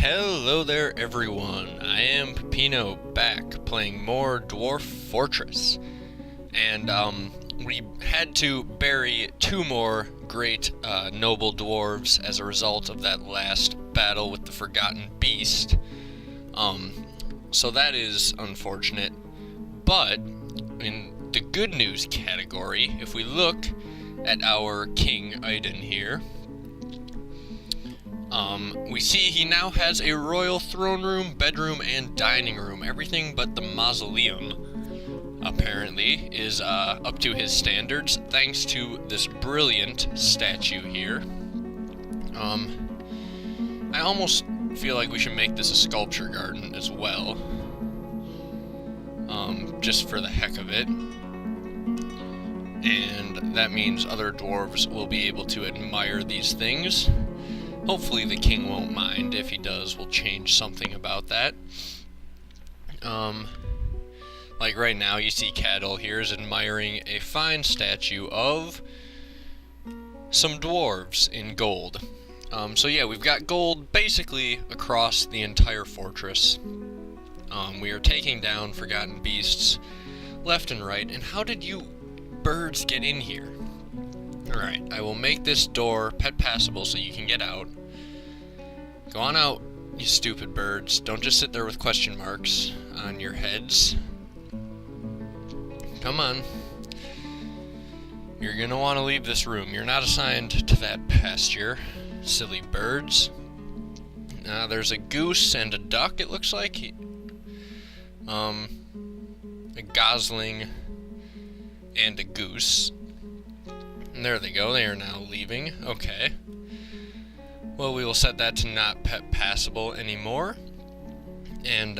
Hello there everyone, I am Pepino back playing more Dwarf Fortress. And we had to bury two more great noble dwarves as a result of that last battle with the Forgotten Beast. So that is unfortunate. But in the good news category, if we look at our King Aiden here, we see he now has a royal throne room, bedroom, and dining room. Everything but the mausoleum, apparently, is up to his standards, thanks to this brilliant statue here. I almost feel like we should make this a sculpture garden as well, just for the heck of it. And that means other dwarves will be able to admire these things. Hopefully the king won't mind. If he does, we'll change something about that. Like right now, you see Cadol here is admiring a fine statue of some dwarves in gold. So yeah, we've got gold basically across the entire fortress. We are taking down Forgotten Beasts left and right. And how did you birds get in here? Alright, I will make this door pet passable so you can get out. Go on out, you stupid birds. Don't just sit there with question marks on your heads. Come on. You're gonna want to leave this room. You're not assigned to that pasture, silly birds. There's a goose and a duck, it looks like. A gosling and a goose. And there they go, they are now leaving. Okay. Well, we will set that to not pet passable anymore. And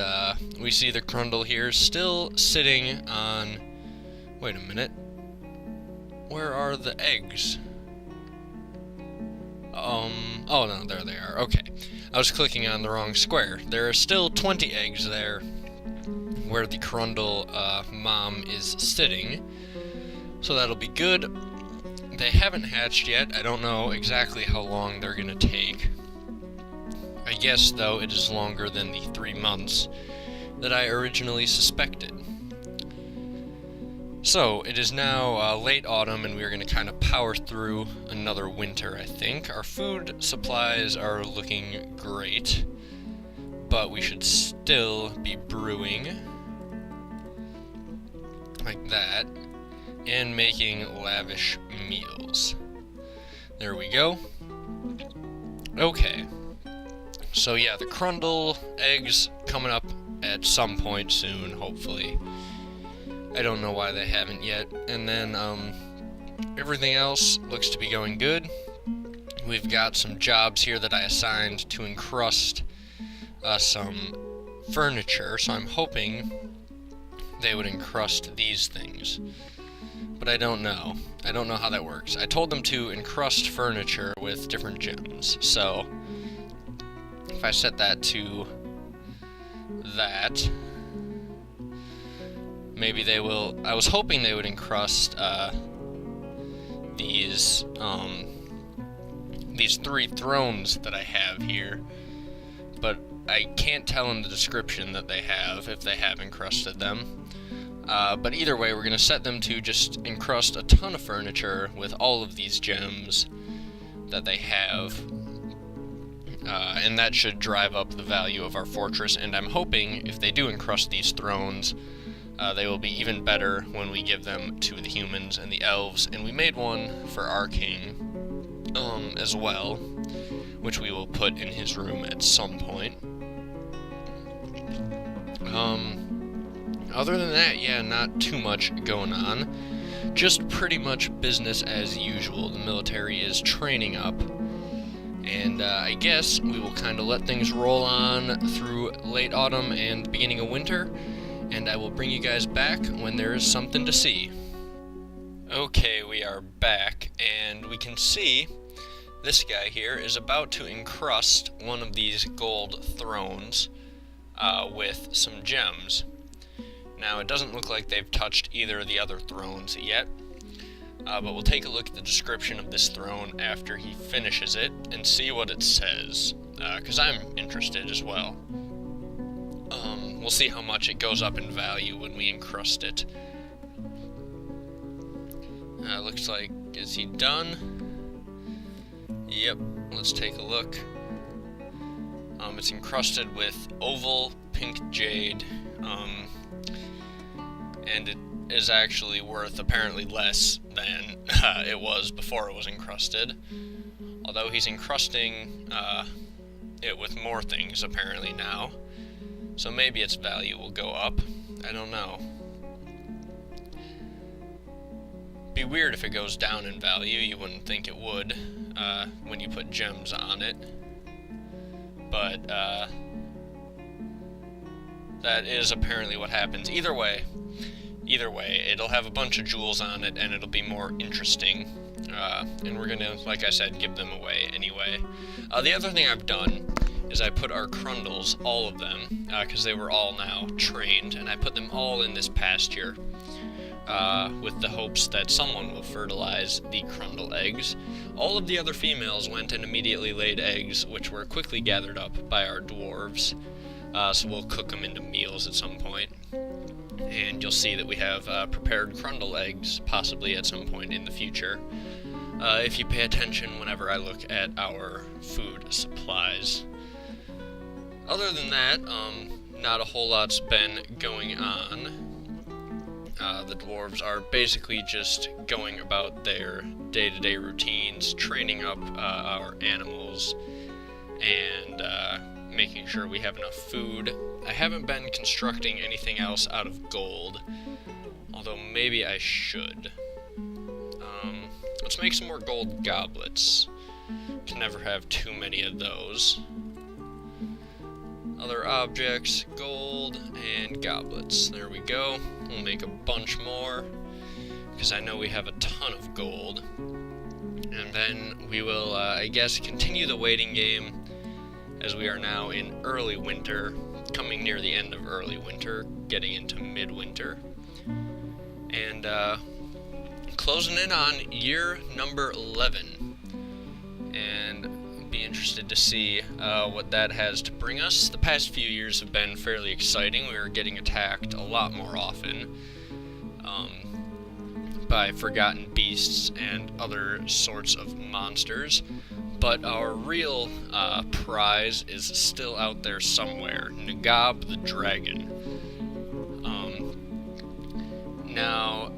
we see the Crundle here still sitting on... Wait a minute. Where are the eggs? Oh no, there they are. Okay. I was clicking on the wrong square. There are still 20 eggs there where the Crundle mom is sitting. So that'll be good. They haven't hatched yet. I don't know exactly how long they're going to take. I guess, though, it is longer than the 3 months that I originally suspected. So, it is now late autumn, and we are going to kind of power through another winter, I think. Our food supplies are looking great, but we should still be brewing like that. And making lavish meals. There we go. Okay. So yeah, the Crundle eggs coming up at some point soon, hopefully. I don't know why they haven't yet. And then everything else looks to be going good. We've got some jobs here that I assigned to encrust some furniture, so I'm hoping they would encrust these things. But I don't know. I don't know how that works. I told them to encrust furniture with different gems. So, if I set that to that, maybe they will... I was hoping they would encrust these 3 thrones that I have here. But I can't tell in the description that they have, if they have encrusted them. But either way, we're going to set them to just encrust a ton of furniture with all of these gems that they have. And that should drive up the value of our fortress. And I'm hoping if they do encrust these thrones, they will be even better when we give them to the humans and the elves. And we made one for our king as well, which we will put in his room at some point. Other than that, yeah, not too much going on. Just pretty much business as usual. The military is training up. And I guess we will kind of let things roll on through late autumn and the beginning of winter. And I will bring you guys back when there is something to see. Okay, we are back. And we can see this guy here is about to encrust one of these gold thrones with some gems. Now, it doesn't look like they've touched either of the other thrones yet, but we'll take a look at the description of this throne after he finishes it and see what it says. because I'm interested as well. We'll see how much it goes up in value when we encrust it. Looks like, is he done? Yep, let's take a look. It's encrusted with oval pink jade, and it is actually worth apparently less than it was before it was encrusted. Although he's encrusting it with more things apparently now, so maybe its value will go up. I don't know. Be weird if it goes down in value. You wouldn't think it would when you put gems on it, but that is apparently what happens. Either way, it'll have a bunch of jewels on it, and it'll be more interesting. And we're gonna, like I said, give them away anyway. The other thing I've done is I put our Crundles, all of them, because they were all now trained, and I put them all in this pasture with the hopes that someone will fertilize the Crundle eggs. All of the other females went and immediately laid eggs, which were quickly gathered up by our dwarves. So we'll cook them into meals at some point. And you'll see that we have prepared Crundle eggs, possibly at some point in the future, if you pay attention whenever I look at our food supplies. Other than that, not a whole lot's been going on. The dwarves are basically just going about their day-to-day routines, training up our animals, and making sure we have enough food. I haven't been constructing anything else out of gold, although maybe I should. Let's make some more gold goblets. Can never have too many of those. Other objects, gold, and goblets. There we go. We'll make a bunch more, because I know we have a ton of gold. And then we will, I guess, continue the waiting game, as we are now in early winter, coming near the end of early winter, getting into midwinter. And, closing in on year number 11. And be interested to see what that has to bring us. The past few years have been fairly exciting. We are getting attacked a lot more often by forgotten beasts and other sorts of monsters. But our real prize is still out there somewhere. Nagab the dragon. Now,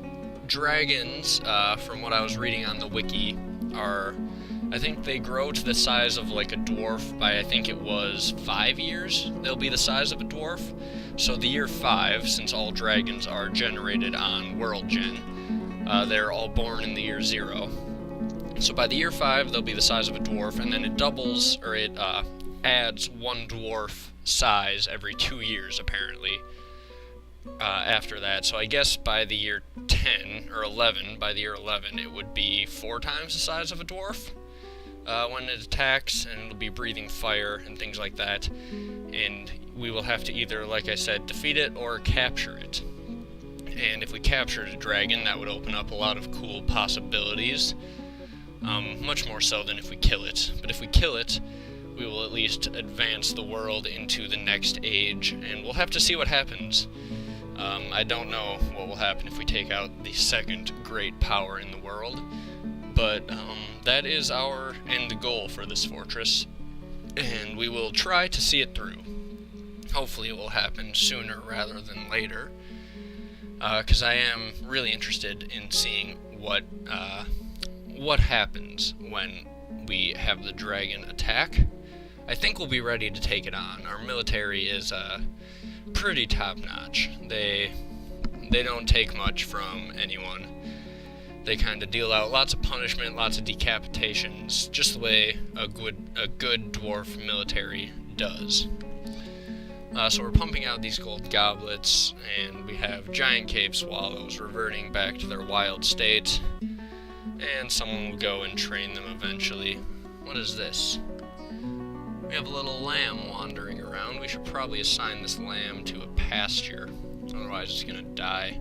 dragons, from what I was reading on the wiki, I think they grow to the size of like a dwarf by, I think it was 5 years, they'll be the size of a dwarf. So the year 5, since all dragons are generated on World Gen, they're all born in the year 0. So by the year 5, they'll be the size of a dwarf, and then it doubles, or it adds 1 dwarf size every 2 years, apparently, after that. So I guess by the year 10, or 11, by the year 11, it would be 4 times the size of a dwarf when it attacks, and it'll be breathing fire and things like that. And we will have to either, like I said, defeat it or capture it. And if we captured a dragon, that would open up a lot of cool possibilities. Much more so than if we kill it. But if we kill it, we will at least advance the world into the next age, and we'll have to see what happens. I don't know what will happen if we take out the second great power in the world, but that is our end goal for this fortress, and we will try to see it through. Hopefully it will happen sooner rather than later, because I am really interested in seeing what happens when we have the dragon attack. I think we'll be ready to take it on. Our military is pretty top-notch. They don't take much from anyone. They kind of deal out lots of punishment, lots of decapitations, just the way a good dwarf military does. So we're pumping out these gold goblets, and we have giant cave swallows reverting back to their wild state, and someone will go and train them eventually. What is this? We have a little lamb wandering around. We should probably assign this lamb to a pasture, otherwise it's gonna die.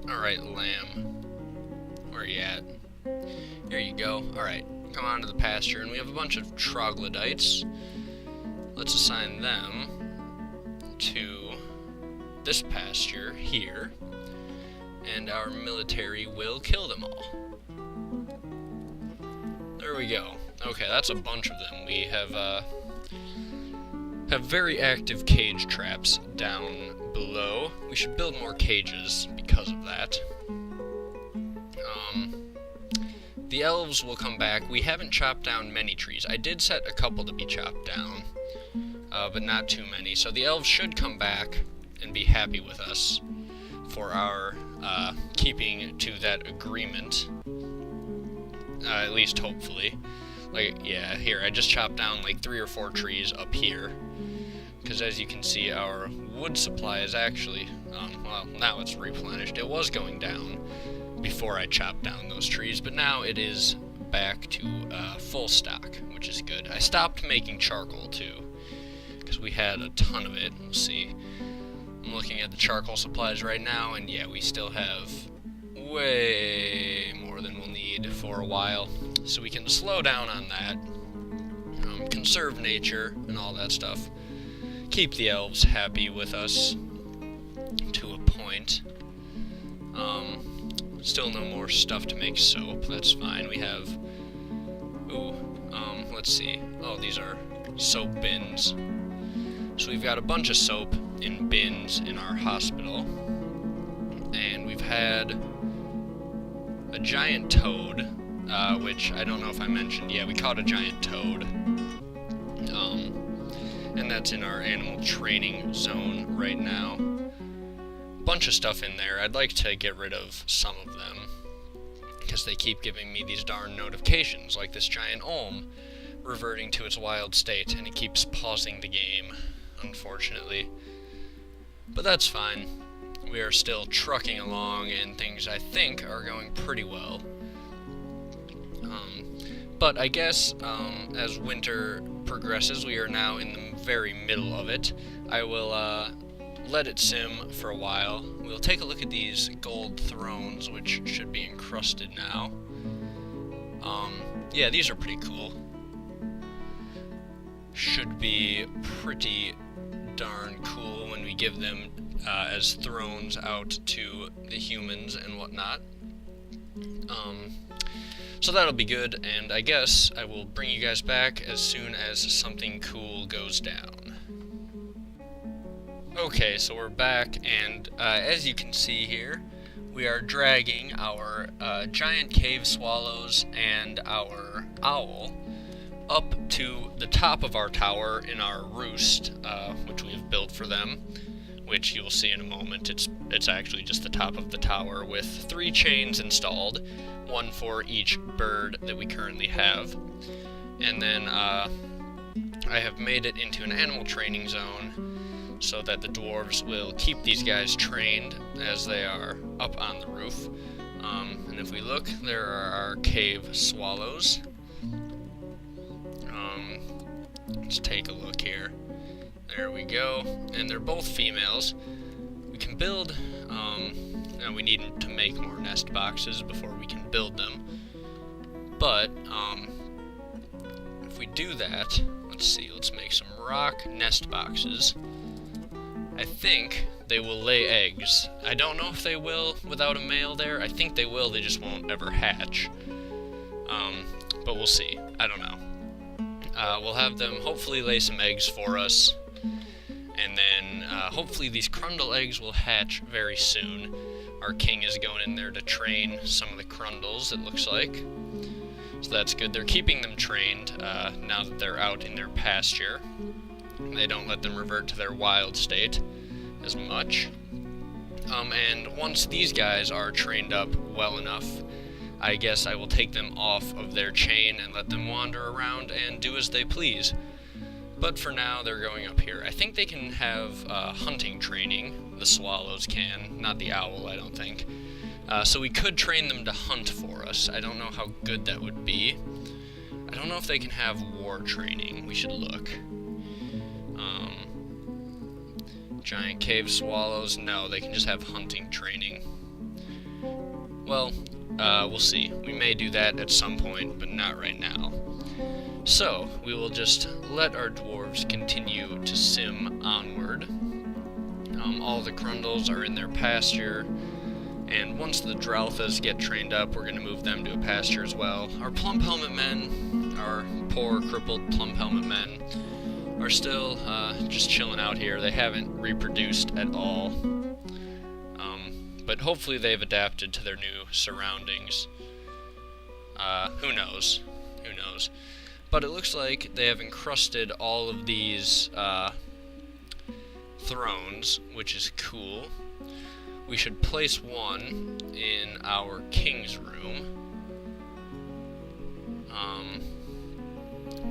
Alright, lamb. Where are you at? Here you go. Alright, come onto the pasture, and we have a bunch of troglodytes. Let's assign them to this pasture here, and our military will kill them all. There we go. Okay, that's a bunch of them. We have very active cage traps down below. We should build more cages because of that. The elves will come back. We haven't chopped down many trees. I did set a couple to be chopped down, but not too many. So the elves should come back and be happy with us for our keeping to that agreement. At least hopefully. Like, yeah, here, I just chopped down like 3 or 4 trees up here. Because as you can see, our wood supply is actually, well, now it's replenished. It was going down before I chopped down those trees, but now it is back to full stock, which is good. I stopped making charcoal too, because we had a ton of it. We'll see. I'm looking at the charcoal supplies right now, and yeah, we still have way more than we'll need for a while, so we can slow down on that, conserve nature and all that stuff, keep the elves happy with us to a point. Still no more stuff to make soap. That's fine. We have, let's see. Oh, these are soap bins. So we've got a bunch of soap in bins in our hospital, and we've had a giant toad, which I don't know if I mentioned. Yeah, we caught a giant toad, and that's in our animal training zone right now. Bunch of stuff in there. I'd like to get rid of some of them because they keep giving me these darn notifications, like this giant olm reverting to its wild state, and it keeps pausing the game, unfortunately. But that's fine. We are still trucking along, and things, I think, are going pretty well. But I guess as winter progresses, we are now in the very middle of it. I will let it sim for a while. We'll take a look at these gold thrones, which should be encrusted now. Yeah, these are pretty cool. Should be pretty darn cool when we give them as thrones out to the humans and whatnot. So that'll be good, and I guess I will bring you guys back as soon as something cool goes down. Okay, so we're back, and as you can see here, we are dragging our giant cave swallows and our owl up to the top of our tower in our roost, which we've built for them, which you will see in a moment. It's actually just the top of the tower with 3 chains installed, 1 for each bird that we currently have. And then I have made it into an animal training zone so that the dwarves will keep these guys trained as they are up on the roof. And if we look, there are our cave swallows. Let's take a look here. There we go. And they're both females. We can build, now we need to make more nest boxes before we can build them. But, if we do that, let's see, let's make some rock nest boxes. I think they will lay eggs. I don't know if they will without a male there. I think they will, they just won't ever hatch. But we'll see. I don't know. We'll have them hopefully lay some eggs for us, and then hopefully these crundle eggs will hatch very soon. Our king is going in there to train some of the crundles, it looks like. So that's good. They're keeping them trained now that they're out in their pasture. They don't let them revert to their wild state as much. And once these guys are trained up well enough, I guess I will take them off of their chain and let them wander around and do as they please. But for now, they're going up here. I think they can have hunting training. The swallows can, not the owl, I don't think. So we could train them to hunt for us. I don't know how good that would be. I don't know if they can have war training. We should look. Giant cave swallows, no, they can just have hunting training. Well, we'll see. We may do that at some point, but not right now. So, we will just let our dwarves continue to sim onward. All the Grundles are in their pasture, and once the Dralthas get trained up, we're going to move them to a pasture as well. Our Plump Helmet men, our poor, crippled Plump Helmet men, are still just chilling out here. They haven't reproduced at all. But hopefully they've adapted to their new surroundings. Who knows? Who knows? But it looks like they have encrusted all of these thrones, which is cool. We should place one in our king's room.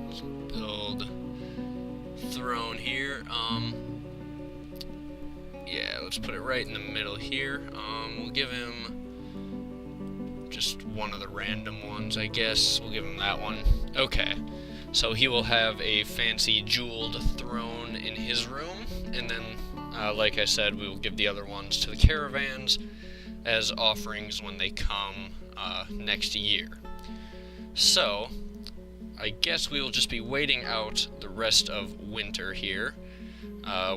Let's build throne here. Yeah, let's put it right in the middle here. We'll give him just one of the random ones, I guess. We'll give him that one. Okay, so he will have a fancy jeweled throne in his room, and then, like I said, we will give the other ones to the caravans as offerings when they come next year. So, I guess we will just be waiting out the rest of winter here,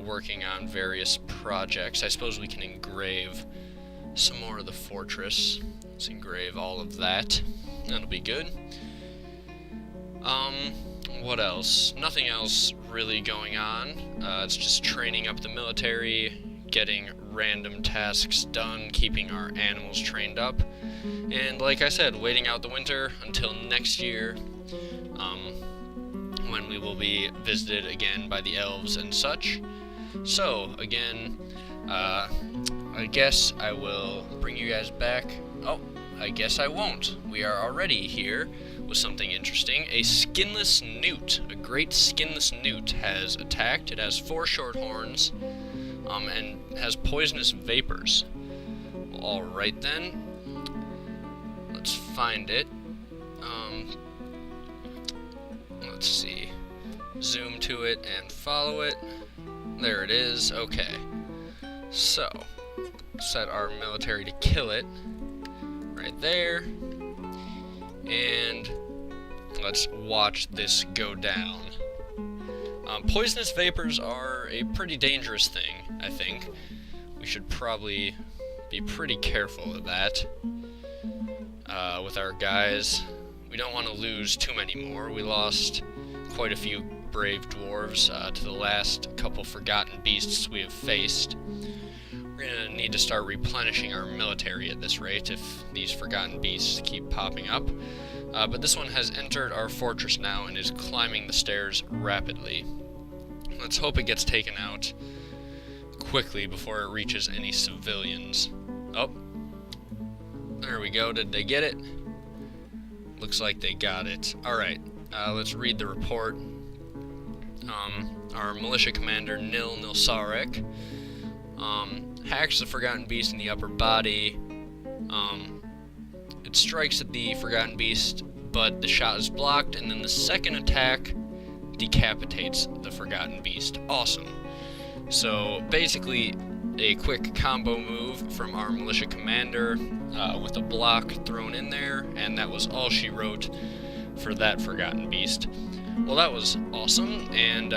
working on various projects. I suppose we can engrave some more of the fortress. Let's engrave all of that. That'll be good. What else? Nothing else really going on. It's just training up the military, getting random tasks done, keeping our animals trained up, and like I said, waiting out the winter until next year, when we will be visited again by the elves and such. So, again, I guess I will bring you guys back. Oh, I guess I won't. We are already here with something interesting. A skinless newt, a great skinless newt, has attacked. It has 4 short horns, and has poisonous vapors. Well, alright then. Let's find it. Let's see. Zoom to it and follow it. There it is. Okay. So, set our military to kill it. Right there. And let's watch this go down. Poisonous vapors are a pretty dangerous thing, I think. We should probably be pretty careful of that with our guys. We don't want to lose too many more. We lost quite a few brave dwarves to the last couple forgotten beasts we have faced. We're going to need to start replenishing our military at this rate if these forgotten beasts keep popping up. But this one has entered our fortress now and is climbing the stairs rapidly. Let's hope it gets taken out quickly before it reaches any civilians. Oh, there we go. Did they get it? Looks like they got it. Alright, let's read the report. Our militia commander, Nilsarek, hacks the forgotten beast in the upper body. It strikes at the forgotten beast, but the shot is blocked, and then the second attack decapitates the forgotten beast. Awesome. So basically a quick combo move from our militia commander with a block thrown in there, and that was all she wrote for that forgotten beast. Well, that was awesome, and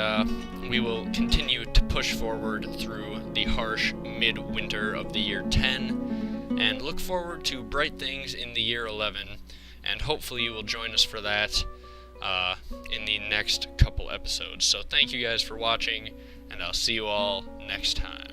we will continue to push forward through the harsh midwinter of the year 10, and look forward to bright things in the year 11, and hopefully you will join us for that in the next couple episodes. So thank you guys for watching, and I'll see you all next time.